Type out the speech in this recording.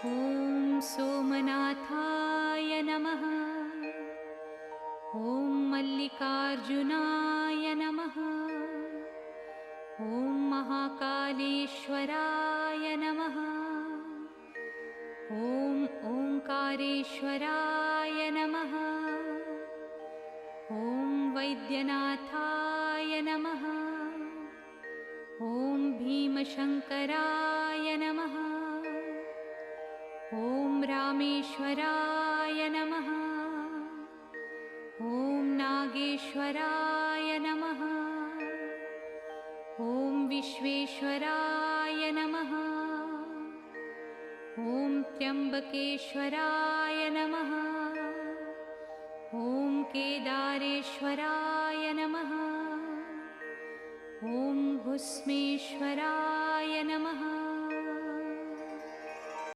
ॐ सोमनाथाय नमः। ॐ मल्लिकार्जुनाय नमः। ॐ महाकालेश्वराय नमः। ॐ ओंकारेश्वराय नमः। ॐ वैद्यनाथाय नमः। ॐ भीमशङ्कराय नमः। ॐ रामेश्वराय नमः। ॐ नागेश्वराय नमः। ॐ विश्वेश्वराय नमः। ॐ त्र्यम्बकेश्वराय नमः। ॐ केदारेश्वराय नमः। ॐ भुस्मेश्वराय नमः।